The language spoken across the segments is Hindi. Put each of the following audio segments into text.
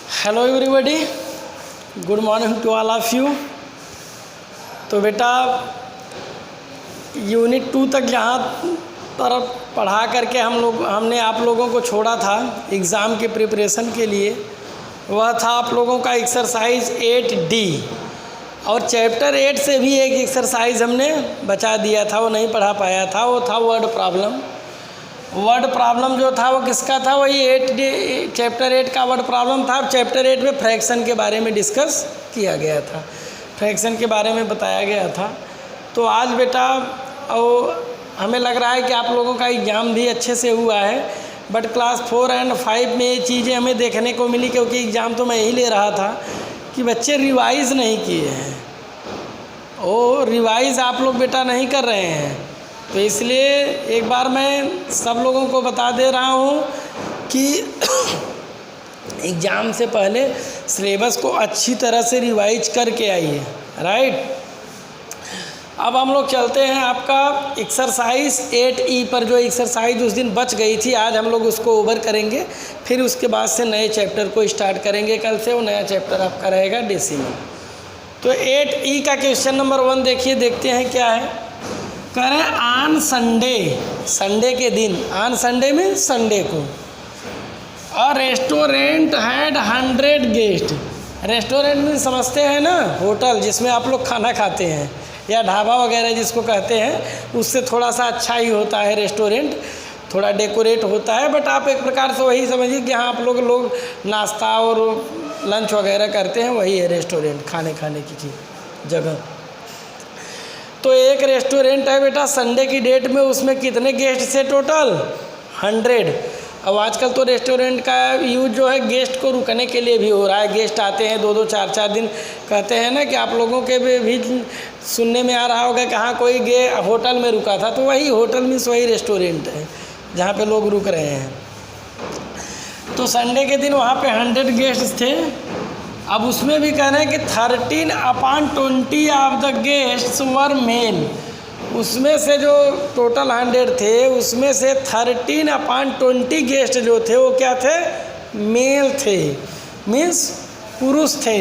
Hello everybody, good morning to all of you. तो बेटा यूनिट 2 तक यहाँ पर पढ़ा करके हमने आप लोगों को छोड़ा था एग्ज़ाम के प्रिपरेशन के लिए। वह था आप लोगों का एक्सरसाइज 8D और चैप्टर 8 से भी एक एक्सरसाइज हमने बचा दिया था, वो नहीं पढ़ा पाया था। वो था वर्ड प्रॉब्लम। वर्ड प्रॉब्लम जो था वो किसका था? वही 8D चैप्टर 8 का वर्ड प्रॉब्लम था। चैप्टर 8 में फ्रैक्शन के बारे में डिस्कस किया गया था, फ्रैक्शन के बारे में बताया गया था। तो आज बेटा और हमें लग रहा है कि आप लोगों का एग्ज़ाम भी अच्छे से हुआ है, बट क्लास 4 और 5 में ये चीज़ें हमें देखने को मिली, क्योंकि एग्ज़ाम तो मैं यही ले रहा था कि बच्चे रिवाइज़ नहीं किए हैं। ओ रिवाइज़ आप लोग बेटा नहीं कर रहे हैं, तो इसलिए एक बार मैं सब लोगों को बता दे रहा हूँ कि एग्ज़ाम से पहले सिलेबस को अच्छी तरह से रिवाइज करके आइए। राइट, अब हम लोग चलते हैं आपका एक्सरसाइज 8E पर। जो एक्सरसाइज उस दिन बच गई थी, आज हम लोग उसको ओवर करेंगे, फिर उसके बाद से नए चैप्टर को स्टार्ट करेंगे। कल से वो नया चैप्टर आपका रहेगा डेसिमल। तो 8E का क्वेश्चन नंबर 1 देखिए, देखते हैं क्या है। करें ऑन संडे, संडे के दिन, ऑन संडे में संडे को, और रेस्टोरेंट हैड 100 गेस्ट। रेस्टोरेंट में समझते हैं ना, होटल जिसमें आप लोग खाना खाते हैं, या ढाबा वगैरह जिसको कहते हैं, उससे थोड़ा सा अच्छा ही होता है रेस्टोरेंट, थोड़ा डेकोरेट होता है, बट आप एक प्रकार से वही समझिए कि हाँ आप लोग नाश्ता और लंच वगैरह करते हैं, वही है रेस्टोरेंट, खाने की जगह। तो एक रेस्टोरेंट है बेटा संडे की डेट में, उसमें कितने गेस्ट थे टोटल? 100। अब आजकल तो रेस्टोरेंट का यूज जो है गेस्ट को रुकने के लिए भी हो रहा है। गेस्ट आते हैं 2-2 4-4 दिन, कहते हैं ना कि आप लोगों के भी सुनने में आ रहा होगा कि हाँ कोई होटल में रुका था, तो वही होटल मीन्स वही रेस्टोरेंट है जहाँ पे लोग रुक रहे हैं। तो संडे के दिन वहाँ पे 100 गेस्ट थे। अब उसमें भी कह रहे हैं कि 13/20 of the guests were male. उसमें से जो टोटल 100 थे, उसमें से 13/20 गेस्ट जो थे वो क्या थे? मेल थे, मीन्स पुरुष थे।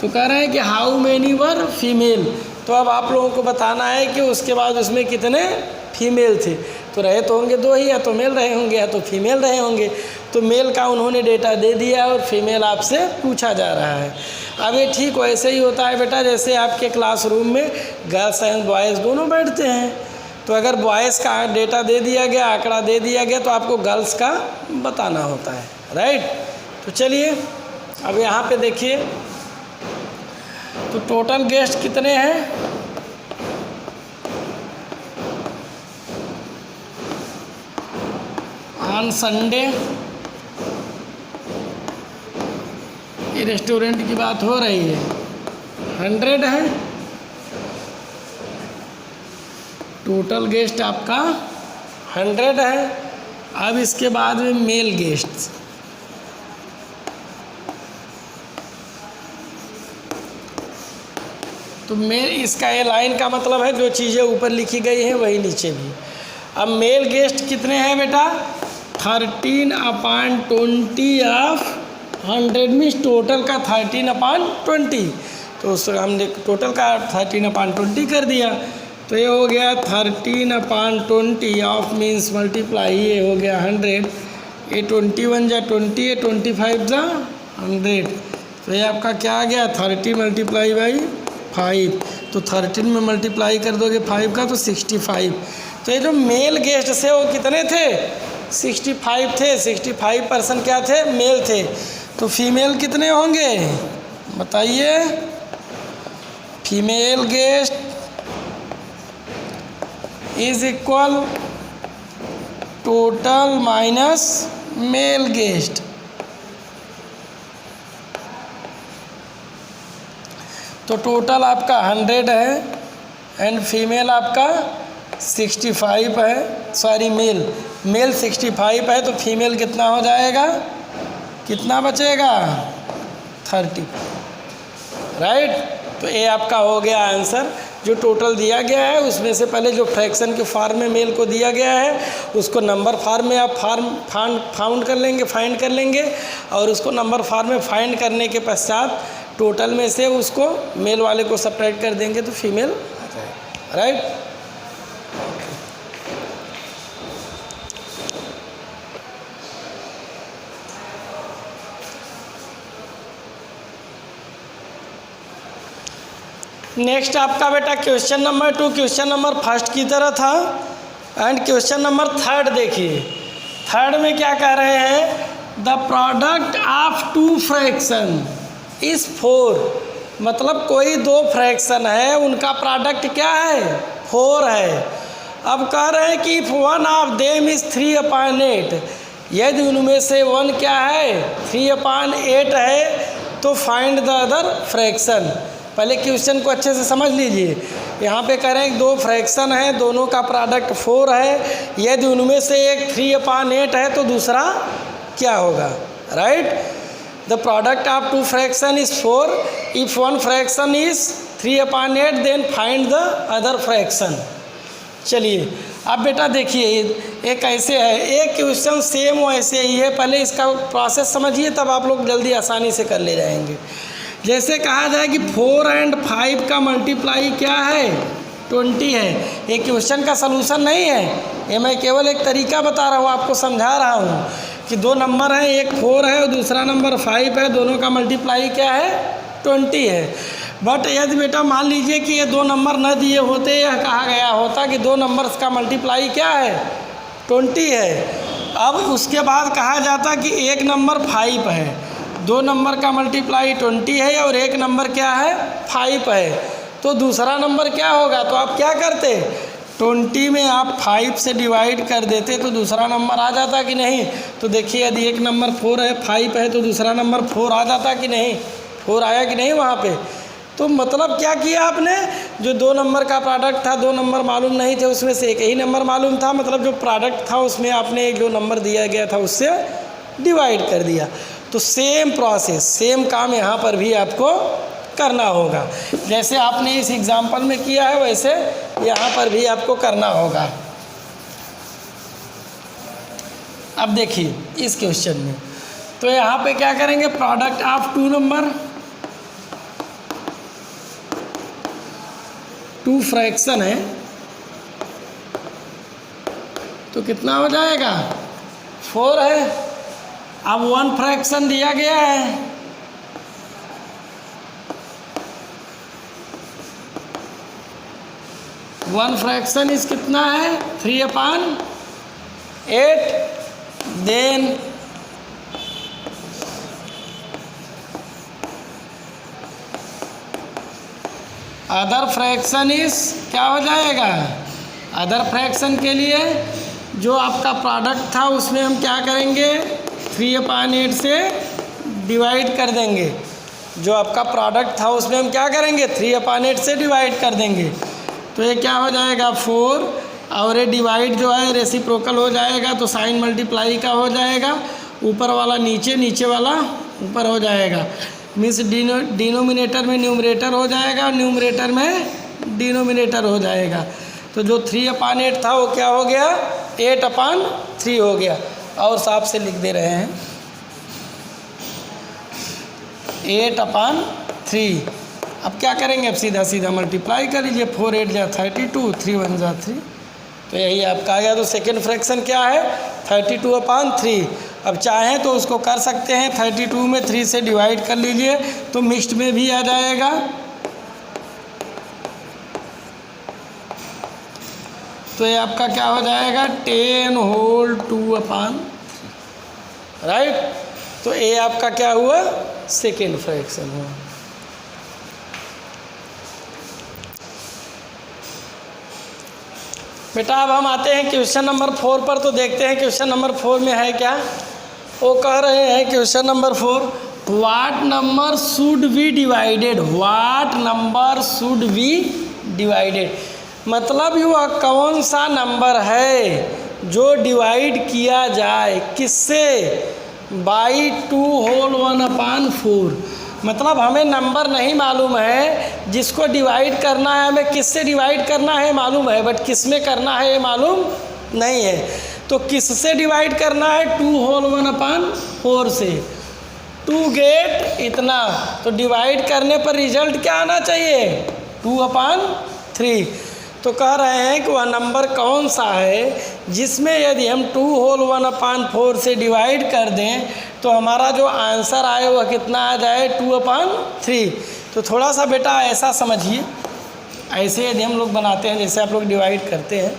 तो कह रहे हैं कि हाउ मैनी वर फीमेल। तो अब आप लोगों को बताना है कि उसके बाद उसमें कितने फीमेल थे। तो रहे तो होंगे 2 ही, या तो मेल रहे होंगे या तो फीमेल रहे होंगे। तो मेल का उन्होंने डेटा दे दिया और फीमेल आपसे पूछा जा रहा है। अब ये ठीक वैसे ही होता है बेटा, जैसे आपके क्लासरूम में गर्ल्स एंड बॉयज़ दोनों बैठते हैं। तो अगर बॉयज़ का डेटा दे दिया गया, आंकड़ा दे दिया गया, तो आपको गर्ल्स का बताना होता है। राइट, तो चलिए अब यहाँ पे देखिए, तो टोटल गेस्ट कितने हैं? ऑन संडे, ये रेस्टोरेंट की बात हो रही है, 100 है टोटल गेस्ट आपका, 100 है। अब इसके बाद में मेल गेस्ट, तो मेल, इसका ये लाइन का मतलब है जो चीज़ें ऊपर लिखी गई हैं वही नीचे भी। अब मेल गेस्ट कितने हैं बेटा? 13/20 ऑफ 100 मीन्स टोटल का 13/20। तो उस हमने टोटल का 13/20 कर दिया, तो ये हो गया 13/20 ऑफ मीन्स मल्टीप्लाई, ये हो गया 100। ये 21 जा 20, ये 25 जा 100। तो ये आपका क्या आ गया? 30 × 5। तो 13 में मल्टीप्लाई कर दोगे 5 का, तो 65। तो ये जो मेल गेस्ट थे वो कितने थे? 65 थे। 65% क्या थे? मेल थे। तो फीमेल कितने होंगे बताइए? Female guest is equal total minus male guest. तो टोटल आपका 100 है एंड फीमेल आपका 65 है, सॉरी मेल 65 है, तो फीमेल कितना हो जाएगा? कितना बचेगा? 30। राइट, तो ये आपका हो गया आंसर। जो टोटल दिया गया है उसमें से पहले जो फ्रैक्शन के फॉर्म में मेल को दिया गया है उसको नंबर फॉर्म में आप फाइंड कर लेंगे और उसको नंबर फॉर्म में फाइंड करने के पश्चात टोटल में से उसको मेल वाले को सब्ट्रैक्ट कर देंगे तो फीमेल आ जाएगा, राइट। नेक्स्ट आपका बेटा question number 2 question number first की तरह था एंड क्वेश्चन नंबर 3 देखिए। 3 में क्या कह रहे हैं, द प्रोडक्ट ऑफ 2 फ्रैक्शन इस 4, मतलब कोई 2 फ्रैक्शन है उनका प्रोडक्ट क्या है 4 है। अब कह रहे हैं कि if one of them is 3/8, यदि उनमें से वन क्या है 3/8 है तो फाइंड द अदर फ्रैक्शन। पहले क्वेश्चन को अच्छे से समझ लीजिए। यहाँ पे कह रहे हैं 2 फ्रैक्शन है, दोनों का प्रोडक्ट 4 है, यदि उनमें से एक 3/8 है तो दूसरा क्या होगा, right. The product of 2 fraction is 4, if one fraction is 3/8 then find the other fraction. चलिए अब बेटा देखिए एक ऐसे है, एक क्वेश्चन सेम वैसे ही है, पहले इसका प्रोसेस समझिए तब आप लोग जल्दी आसानी से कर ले जाएंगे। जैसे कहा जाए कि 4 और 5 का मल्टीप्लाई क्या है 20 है। ये क्वेश्चन का सलूशन नहीं है, ये मैं केवल एक तरीका बता रहा हूँ, आपको समझा रहा हूँ कि 2 नंबर हैं, एक 4 है और दूसरा नंबर 5 है, दोनों का मल्टीप्लाई क्या है 20 है। बट यदि बेटा मान लीजिए कि ये 2 नंबर न दिए होते, यह कहा गया होता कि 2 नंबर्स का मल्टीप्लाई क्या है 20 है। अब उसके बाद कहा जाता कि एक नंबर 5 है, 2 नंबर का मल्टीप्लाई 20 है और एक नंबर क्या है 5 है, तो दूसरा नंबर क्या होगा। तो आप क्या करते 20 में आप 5 से डिवाइड कर देते तो दूसरा नंबर आ जाता कि नहीं। तो देखिए यदि एक नंबर 4 है 5 है तो दूसरा नंबर 4 आ जाता कि नहीं, 4 आया कि नहीं वहाँ पे। तो मतलब क्या किया आपने, जो 2 नंबर का प्रोडक्ट था 2 नंबर मालूम नहीं थे, उसमें से एक ही नंबर मालूम था, मतलब जो प्रोडक्ट था उसमें आपने एक जो नंबर दिया गया था उससे डिवाइड कर दिया। तो सेम प्रोसेस सेम काम यहाँ पर भी आपको करना होगा, जैसे आपने इस एग्जाम्पल में किया है वैसे यहाँ पर भी आपको करना होगा। अब देखिए इस क्वेश्चन में तो यहाँ पे क्या करेंगे, प्रोडक्ट ऑफ 2 नंबर 2 फ्रैक्शन है तो कितना हो जाएगा 4 है। अब 1 फ्रैक्शन दिया गया है, वन फ्रैक्शन इस कितना है 3/8 देन अदर फ्रैक्शन इस क्या हो जाएगा, अदर फ्रैक्शन के लिए जो आपका प्रोडक्ट था उसमें हम क्या करेंगे 3/8 से डिवाइड कर देंगे। जो आपका प्रोडक्ट था उसमें हम क्या करेंगे 3/8 से डिवाइड कर देंगे। तो ये क्या हो जाएगा 4 और ये डिवाइड जो है रेसिप्रोकल हो जाएगा तो साइन मल्टीप्लाई का हो जाएगा, ऊपर वाला नीचे नीचे वाला ऊपर हो जाएगा। मीन्स डिनोमिनेटर में न्यूमरेटर हो जाएगा और न्यूमरेटर में डिनोमिनेटर हो जाएगा। तो जो 3/8 था वो क्या हो गया 8/3 हो गया। और साफ से लिख दे रहे हैं 8/3। अब क्या करेंगे, अब सीधा सीधा मल्टीप्लाई कर लीजिए, 4 8 जा 32, 3 1 जा 3, तो यही आपका आ गया। तो सेकेंड फ्रैक्शन क्या है 32/3। अब चाहें तो उसको कर सकते हैं 32 में 3 से डिवाइड कर लीजिए तो मिक्स्ड में भी आ जाएगा। तो ये आपका क्या हो जाएगा 10 होल 2/3, राइट। तो ये आपका क्या हुआ सेकेंड फ्रैक्शन हुआ। बेटा अब हम आते हैं क्वेश्चन नंबर 4 पर, तो देखते हैं क्वेश्चन नंबर 4 में है क्या। वो कह रहे हैं question number 4, what number should be divided, what number should be divided, मतलब वह कौन सा नंबर है जो डिवाइड किया जाए किससे बाई 2 होल 1/4। मतलब हमें नंबर नहीं मालूम है, जिसको डिवाइड करना है हमें किससे डिवाइड करना है मालूम है, बट किस में करना है ये मालूम नहीं है। तो किससे डिवाइड करना है, 2 होल 1/4 से, 2 गेट इतना। तो डिवाइड करने पर रिजल्ट क्या आना चाहिए, 2/3। तो कह रहे हैं कि वह नंबर कौन सा है जिसमें यदि हम 2 होल 1/4 से डिवाइड कर दें तो हमारा जो आंसर आए वह कितना आ जाए, 2/3। तो थोड़ा सा बेटा ऐसा समझिए, ऐसे यदि हम लोग बनाते हैं जैसे आप लोग डिवाइड करते हैं,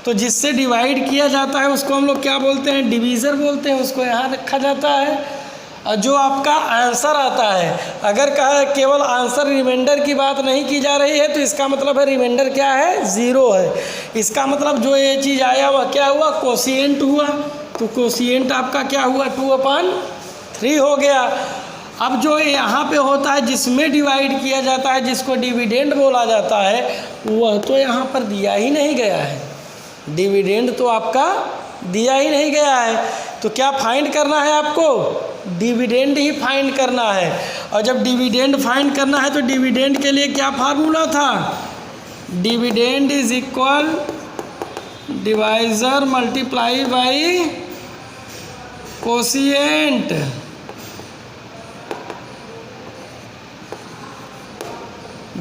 तो जिससे डिवाइड किया जाता है उसको हम लोग क्या बोलते हैं, डिवीज़र बोलते हैं, उसको यहाँ रखा जाता है। और जो आपका आंसर आता है, अगर कहा केवल आंसर रिमाइंडर की बात नहीं की जा रही है तो इसका मतलब है रिमाइंडर क्या है, 0 है। इसका मतलब जो ये चीज़ आया वह क्या हुआ, कोशिएंट हुआ। तो कोशिएंट आपका क्या हुआ, 2/3 हो गया। अब जो यहाँ पे होता है जिसमें डिवाइड किया जाता है, जिसको डिविडेंड बोला जाता है, वह तो यहाँ पर दिया ही नहीं गया है। डिविडेंड तो आपका दिया ही नहीं गया है। तो क्या फाइंड करना है आपको, डिविडेंड ही फाइंड करना है। और जब डिविडेंड फाइंड करना है तो डिविडेंड के लिए क्या फार्मूला था, dividend is equal divisor multiply by quotient.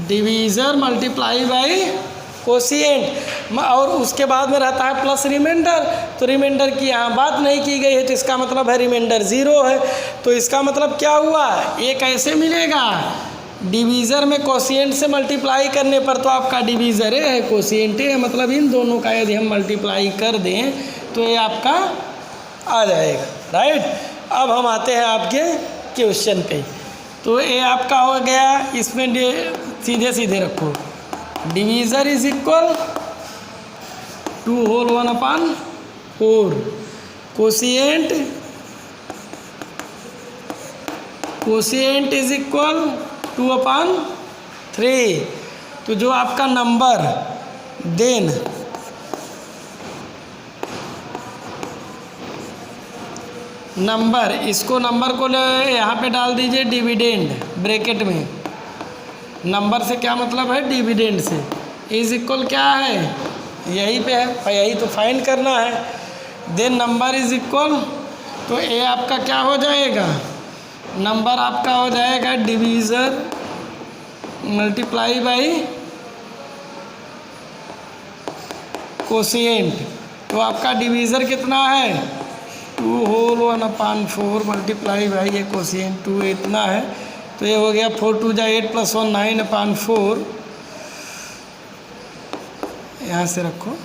Divisor multiply by quotient. और उसके बाद में रहता है प्लस रिमाइंडर। तो रिमाइंडर की यहाँ बात नहीं की गई है, तो इसका मतलब है रिमाइंडर 0 है। तो इसका मतलब क्या हुआ, ये कैसे मिलेगा, डिवीज़र में कोशिएंट से मल्टीप्लाई करने पर तो आपका डिवीज़र है, कोशिएंट है, मतलब इन दोनों का यदि हम मल्टीप्लाई कर दें तो ये आपका आ जाएगा, राइट। अब हम आते हैं आपके क्वेश्चन पे। तो ये आपका हो गया, इसमें सीधे सीधे रखो, divisor is equal 2 whole 1/4, quotient is equal 2/3। तो जो आपका नंबर देन नंबर, इसको नंबर को ले यहाँ पे डाल दीजिए डिविडेंड ब्रैकेट में। नंबर से क्या मतलब है, डिविडेंड से। इज इक्वल क्या है, यही पे है, यही तो फाइंड करना है। देन नंबर इज इक्वल, तो ये आपका क्या हो जाएगा, नंबर आपका हो जाएगा डिवीज़र मल्टीप्लाई बाई कोशिएंट। तो आपका डिवीज़र कितना है, 2 होल 1/4 मल्टीप्लाई बाई ये कोशिएंट 2 इतना है। तो ये हो गया 4 2 जा 8 + 1 9/4, यहाँ से रखो,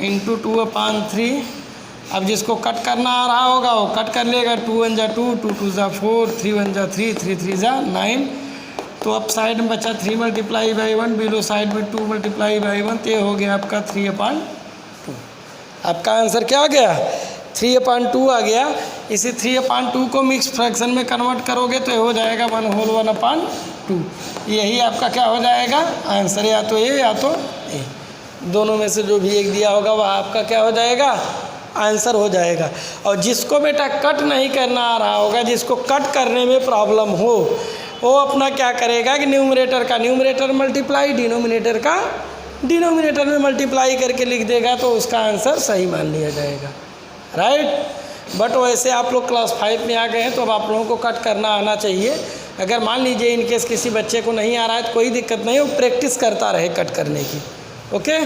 इंटू 2/3। अब जिसको कट करना आ रहा होगा वो कट कर लेगा, 2 1 जा 2, 2 2 जा 4, 3 1 जा 3, 3 3 जा 9। तो अब साइड में बचा 3 मल्टीप्लाई बाई 1, बिलो साइड में 2 मल्टीप्लाई बाई 1, तो ये हो गया आपका 3/2। आपका आंसर क्या आ गया, 3/2 आ गया। इसी 3/2 को मिक्स फ्रैक्शन में कन्वर्ट करोगे तो ये हो जाएगा 1 होल 1/2। यही आपका क्या हो जाएगा आंसर, या तो ये या तो ए, दोनों में से जो भी एक दिया होगा वह आपका क्या हो जाएगा, आंसर हो जाएगा। और जिसको बेटा कट नहीं करना आ रहा होगा, जिसको कट करने में प्रॉब्लम हो, वो अपना क्या करेगा कि न्यूमरेटर का न्यूमरेटर मल्टीप्लाई, डिनोमिनेटर का डिनोमिनेटर में मल्टीप्लाई करके लिख देगा, तो उसका आंसर सही मान लिया जाएगा, राइट। बट वैसे आप लोग क्लास 5 में आ गए हैं तो अब आप लोगों को कट करना आना चाहिए। अगर मान लीजिए इनकेस किसी बच्चे को नहीं आ रहा है तो कोई दिक्कत नहीं, वो प्रैक्टिस करता रहे कट करने की, ओके।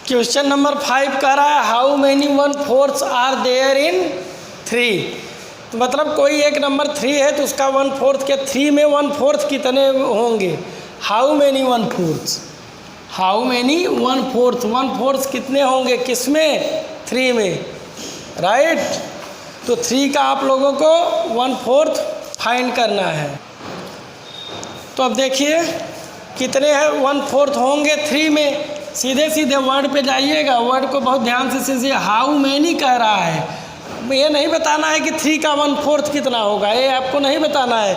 क्वेश्चन नंबर 5 कह रहा है how many 1/4 are there in 3। तो मतलब कोई एक नंबर 3 है तो उसका 1/4 के 3 में 1/4 कितने होंगे, हाउ मैनी 1/4, हाउ मैनी 1/4, 1/4 कितने होंगे किसमें, 3 में, राइट। तो 3 का आप लोगों को 1/4 फाइंड करना है। तो अब देखिए कितने हैं 1/4 होंगे 3 में, सीधे सीधे वर्ड पे जाइएगा, वर्ड को बहुत ध्यान से समझिए। हाउ मैनी कह रहा है, ये नहीं बताना है कि 3 का 1/4 कितना होगा, ये आपको नहीं बताना है,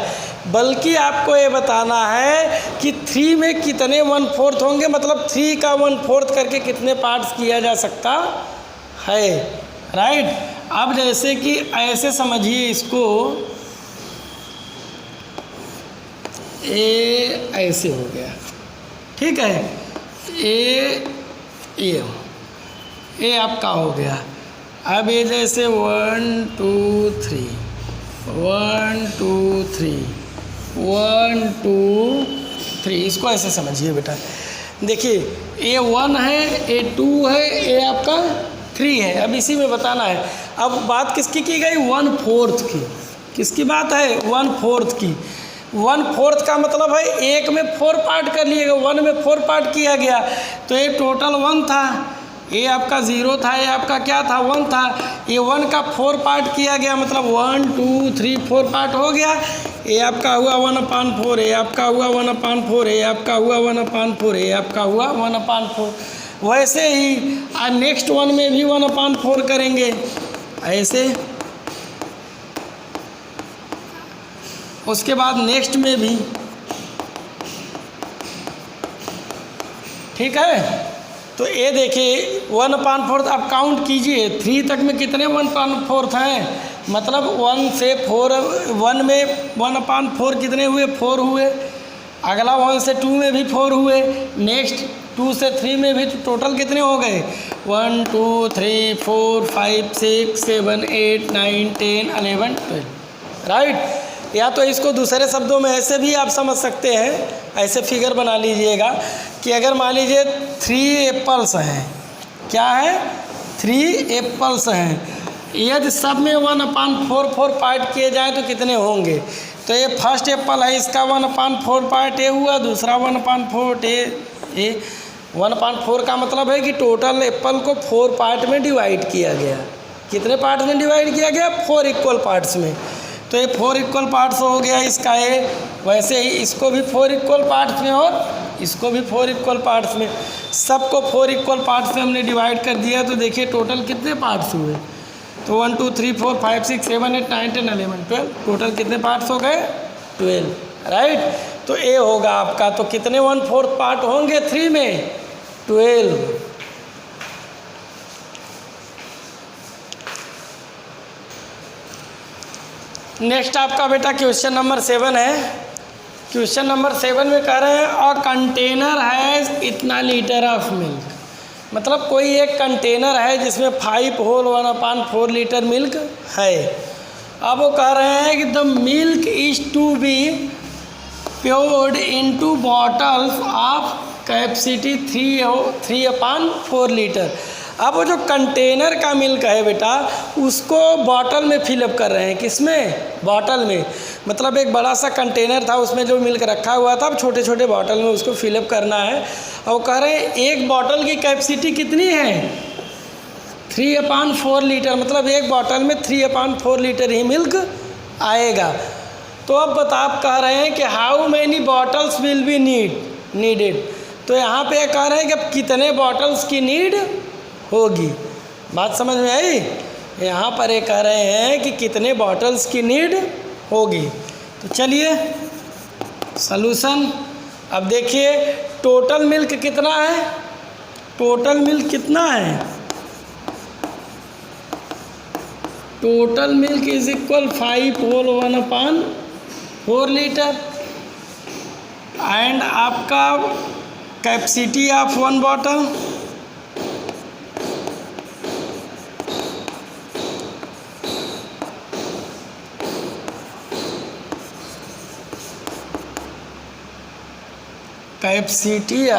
बल्कि आपको ये बताना है कि 3 में कितने 1/4 होंगे, मतलब 3 का 1/4 करके कितने पार्ट्स किया जा सकता है, राइट। अब जैसे कि ऐसे समझिए इसको, ए ऐसे हो गया, ठीक है, ए आपका हो गया। अब ये जैसे 1 2 3 1 2 3 1 2 3, इसको ऐसे समझिए बेटा। देखिए ए 1 है, ए 2 है, ए आपका 3 है। अब इसी में बताना है। अब बात किसकी की गई? 1/4 की। किसकी बात है? 1/4 की। 1/4 का मतलब है एक में 4 पार्ट कर लिएगा, 1 में 4 पार्ट किया गया, तो ये टोटल 1 था, ये आपका 0 था, ये आपका क्या था? 1 था। ये 1 का 4 पार्ट किया गया, मतलब 1 2 3 4 पार्ट हो गया। ये आपका हुआ 1/4, ये आपका हुआ 1/4, ये आपका हुआ 1/4, ये आपका हुआ 1/4। वैसे ही नेक्स्ट 1 में भी 1/4 करेंगे ऐसे। उसके बाद नेक्स्ट में भी, ठीक है। तो ये देखिए 1/4, अब काउंट कीजिए 3 तक में कितने 1/4 हैं, मतलब 1 से 4, 1 में 1/4 कितने हुए? 4 हुए। अगला 1 से 2 में भी 4 हुए, नेक्स्ट 2 से 3 में भी, तो टोटल कितने हो गए? 1 2 3 4 5 6 7 8 9 10 11 12, राइट। या तो इसको दूसरे शब्दों में ऐसे भी आप समझ सकते हैं, ऐसे फिगर बना लीजिएगा कि अगर मान लीजिए 3 एप्पल्स हैं, क्या है? 3 एप्पल्स हैं, यदि सब में 1/4 पार्ट किए जाए तो कितने होंगे? तो ये फर्स्ट एप्पल है, इसका 1/4 पार्ट ए हुआ, दूसरा 1/4 ए 1/4 का मतलब है कि टोटल एप्पल को 4 पार्ट में डिवाइड किया गया। कितने पार्ट में डिवाइड किया गया? 4 इक्वल पार्ट्स में। तो ये 4 इक्वल पार्ट्स हो गया इसका ये। वैसे ही इसको भी 4 इक्वल पार्ट्स में और इसको भी 4 इक्वल पार्ट्स में, सबको 4 इक्वल पार्ट्स में हमने डिवाइड कर दिया। तो देखिए टोटल कितने पार्ट्स हुए? तो 1 2 3 4 5 6 7 8 9 10 11 12, टोटल कितने पार्ट्स हो गए? 12, राइट। तो ए होगा आपका, तो कितने 1/4 पार्ट होंगे 3 में? 12। नेक्स्ट आपका बेटा क्वेश्चन नंबर 7 है। क्वेश्चन नंबर 7 में कह रहे हैं अ कंटेनर हैज़ इतना लीटर ऑफ मिल्क, मतलब कोई एक कंटेनर है जिसमें 5 होल 1/4 लीटर मिल्क है। अब वो कह रहे हैं कि the milk is to be poured into bottles of capacity 3/4 litre. अब वो जो कंटेनर का मिल्क है बेटा, उसको बॉटल में फिलअप कर रहे हैं। किसमें? बॉटल में। मतलब एक बड़ा सा कंटेनर था, उसमें जो मिल्क रखा हुआ था, अब छोटे छोटे बॉटल में उसको फिलअप करना है। और कह रहे हैं एक बॉटल की कैपेसिटी कितनी है? 3/4 लीटर, मतलब एक बॉटल में 3/4 लीटर ही मिल्क आएगा। तो अब आप कह रहे हैं कि how many bottles will be needed. तो यहाँ पे कह रहे हैं कि अब कितने बॉटल्स की नीड होगी। बात समझ में आई? यहाँ पर ये कह रहे हैं कि कितने बॉटल्स की नीड होगी। तो चलिए सॉल्यूशन। अब देखिए टोटल मिल्क कितना है? टोटल मिल्क कितना है? Total milk is equal 5 whole 1/4 litre and आपका capacity of 1 bottle capacity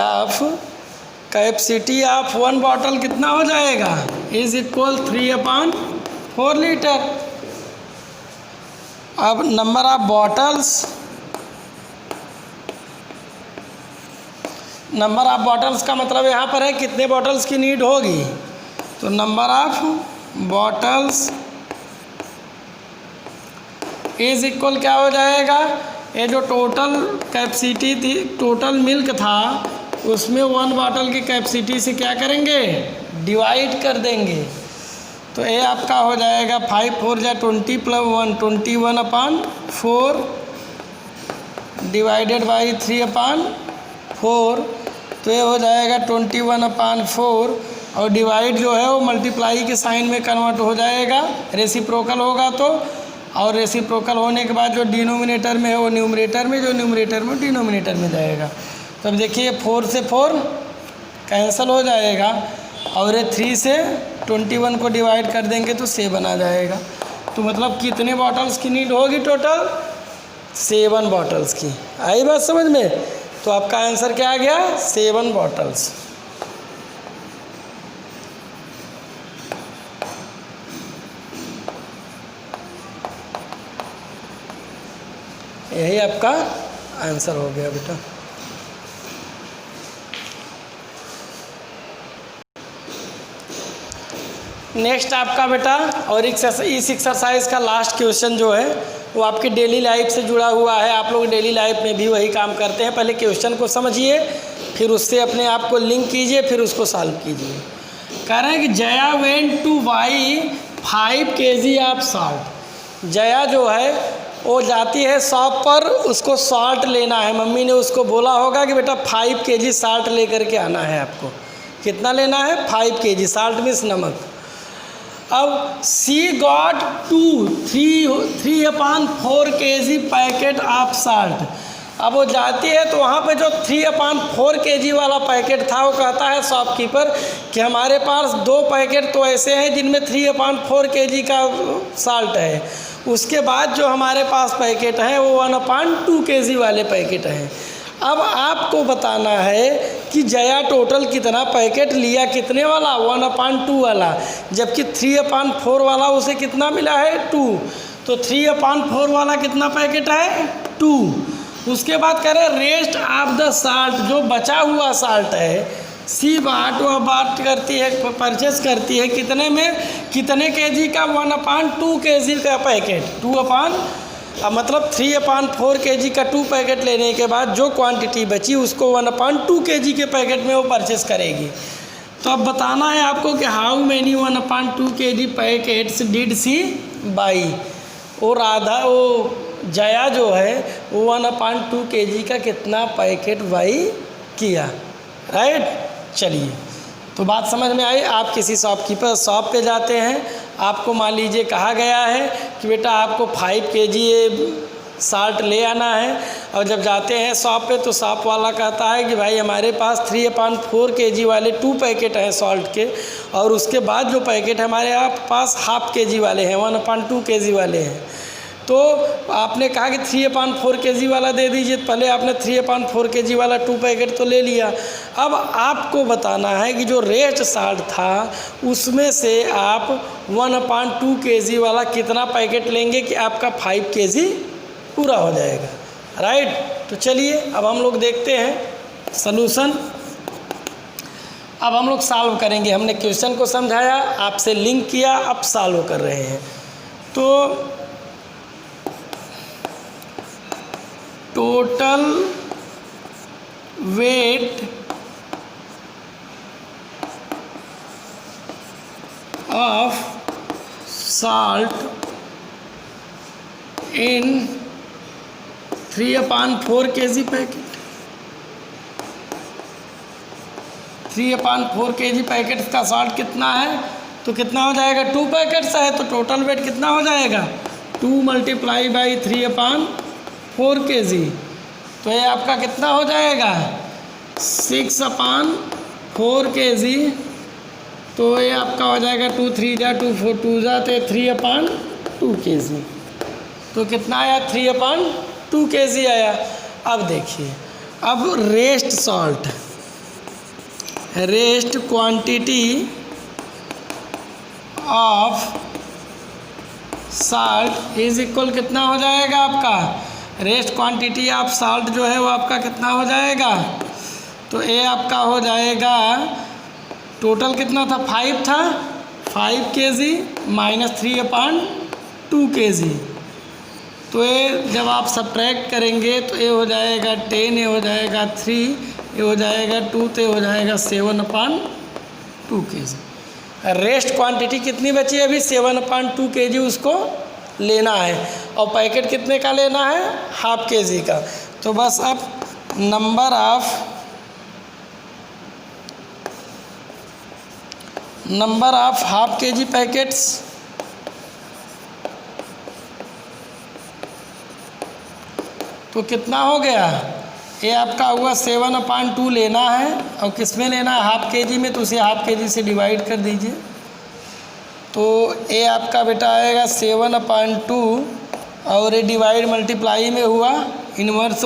of 1 bottle कितना हो जाएगा? Is equal 3/4 litre. अब नंबर ऑफ बॉटल्स का मतलब यहाँ पर है कितने बॉटल्स की नीड होगी। तो number of bottles is equal क्या हो जाएगा? ये जो टोटल कैपेसिटी थी, टोटल मिल्क था, उसमें 1 बॉटल की कैपेसिटी से क्या करेंगे? डिवाइड कर देंगे। तो ये आपका हो जाएगा 5 4 जा 20 + 1 21/4 डिवाइडेड बाई 3/4। तो ये हो जाएगा 21/4 और डिवाइड जो है वो मल्टीप्लाई के साइन में कन्वर्ट हो जाएगा, रेसिप्रोकल होगा तो। और रेसिप्रोकल होने के बाद जो डिनोमिनेटर में है वो न्यूमरेटर में, जो न्यूमरेटर में डिनोमिनेटर में जाएगा। तो अब देखिए 4 से 4 कैंसिल हो जाएगा और ये 3 से 21 को डिवाइड कर देंगे तो 7 आ जाएगा। तो मतलब कितने बॉटल्स की नीड होगी टोटल? 7 बॉटल्स की। आई बात समझ में? तो आपका आंसर क्या आ गया? 7 बॉटल्स। यही आपका आंसर हो गया बेटा। नेक्स्ट आपका बेटा और इस एक्सरसाइज का लास्ट क्वेश्चन जो है वो आपकी डेली लाइफ से जुड़ा हुआ है। आप लोग डेली लाइफ में भी वही काम करते हैं। पहले क्वेश्चन को समझिए, फिर उससे अपने आप को लिंक कीजिए, फिर उसको सॉल्व कीजिए। कह रहे हैं कि Jaya went two by 5 kg of salt. Jaya जो है वो जाती है शॉप पर, उसको सॉल्ट लेना है। मम्मी ने उसको बोला होगा कि बेटा 5 kg सॉल्ट लेकर के आना है आपको। कितना लेना है? 5 kg। सॉल्ट मीन्स नमक। अब she got 3/4 kg packet of salt. अब वो जाती है तो वहाँ पे जो 3/4 kg वाला पैकेट था वो कहता है शॉपकीपर कि हमारे पास 2 पैकेट तो ऐसे हैं जिनमें 3/4 kg का सॉल्ट है। उसके बाद जो हमारे पास पैकेट हैं वो 1/2 kg वाले पैकेट हैं। अब आपको बताना है कि जया टोटल कितना पैकेट लिया, कितने वाला? 1/2 वाला, जबकि 3/4 वाला उसे कितना मिला है? 2। तो 3/4 वाला कितना पैकेट है? 2। उसके बाद कह रहे रेस्ट ऑफ द साल्ट, जो बचा हुआ साल्ट है सी बाट, वह बात करती है, परचेस करती है कितने में? कितने kg का? 1/2 kg का पैकेट। अब मतलब 3/4 kg का 2 पैकेट लेने के बाद जो क्वांटिटी बची उसको 1/2 kg के पैकेट में वो परचेस करेगी। तो अब बताना है आपको कि how many 1/2 kg packets did she buy. वो राधा, वो जया जो है वो 1/2 kg का कितना पैकेट बाई किया, राइट। चलिए, तो बात समझ में आई। आप किसी शॉपकीपर शॉप पे जाते हैं, आपको मान लीजिए कहा गया है कि बेटा आपको 5 kg साल्ट ले आना है। और जब जाते हैं शॉप पे तो शॉप वाला कहता है कि भाई हमारे पास 3/4 kg वाले 2 पैकेट हैं सॉल्ट के, और उसके बाद जो पैकेट हमारे पास 1/2 kg वाले हैं, 1/2 kg वाले हैं। तो आपने कहा कि 3/4 kg वाला दे दीजिए। पहले आपने 3/4 kg वाला 2 पैकेट तो ले लिया। अब आपको बताना है कि जो रेस्ट साल्ट था उसमें से आप 1/2 kg वाला कितना पैकेट लेंगे कि आपका 5 kg पूरा हो जाएगा, राइट। तो चलिए अब हम लोग देखते हैं सलूशन। अब हम लोग सॉल्व करेंगे। हमने क्वेश्चन को समझाया, आपसे लिंक किया, अब सॉल्व कर रहे हैं। तो total weight of salt in 3/4 kg packet. 3/4 kg packet का सॉल्ट कितना है? तो कितना हो जाएगा? 2 पैकेट्स है तो टोटल वेट कितना हो जाएगा? 2 × 3/4 kg। तो ये आपका कितना हो जाएगा? 6/4 kg। तो ये आपका हो जाएगा 2 3 जा 2 4 2 जा, तो 3/2 kg। तो कितना आया? 3/2 kg आया। अब देखिए, अब rest salt, rest quantity of salt is equal कितना हो जाएगा आपका? रेस्ट क्वांटिटी ऑफ साल्ट जो है वो आपका कितना हो जाएगा? तो ये आपका हो जाएगा, टोटल कितना था? 5 था, 5 kg माइनस 3/2 kg। तो ये जब आप सब्ट्रैक्ट करेंगे तो ये हो जाएगा 10, ये हो जाएगा 3, ये हो जाएगा 2, तो ये हो जाएगा 7/2 kg। रेस्ट क्वांटिटी कितनी बची है अभी? 7/2 kg उसको लेना है। और पैकेट कितने का लेना है? 1/2 kg का। तो बस अब नंबर ऑफ हाफ के जी पैकेट्स, तो कितना हो गया, ये आपका हुआ 7/2 लेना है, और किस में लेना है, हाफ के जी में, तो उसे हाफ के जी से डिवाइड कर दीजिए। तो ये आपका बेटा आएगा 7/2, और ये डिवाइड मल्टीप्लाई में हुआ, इन्वर्स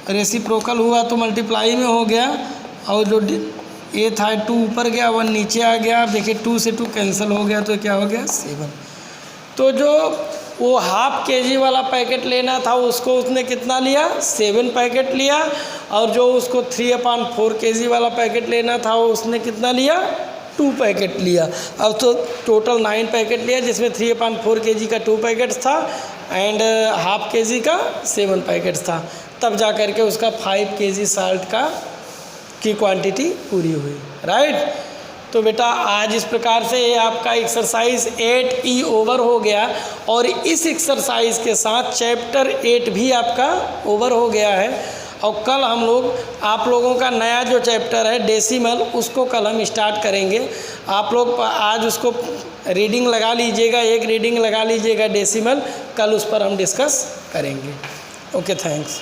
रेसिप्रोकल हुआ तो मल्टीप्लाई में हो गया, और जो ये था 2 ऊपर गया 1 नीचे आ गया। देखिए 2 से 2 कैंसिल हो गया, तो क्या हो गया 7। तो जो वो हाफ के जी वाला पैकेट लेना था उसको उसने कितना लिया, 7 पैकेट लिया, और जो उसको 3/4 के जी वाला पैकेट लेना था वो उसने कितना लिया, 2 पैकेट लिया। अब तो टोटल 9 पैकेट लिया, जिसमें 3/4 के जी का 2 पैकेट्स था एंड हाफ के जी का 7 पैकेट्स था। तब जा कर के उसका 5 के जी साल्ट की क्वांटिटी पूरी हुई, राइट। तो बेटा आज इस प्रकार से ये आपका एक्सरसाइज 8E ओवर हो गया, और इस एक्सरसाइज के साथ चैप्टर 8 भी आपका ओवर हो गया है। और कल हम लोग आप लोगों का नया जो चैप्टर है डेसिमल, उसको कल हम स्टार्ट करेंगे। आप लोग आज उसको रीडिंग लगा लीजिएगा, एक रीडिंग लगा लीजिएगा डेसिमल, कल उस पर हम डिस्कस करेंगे। Okay, thanks.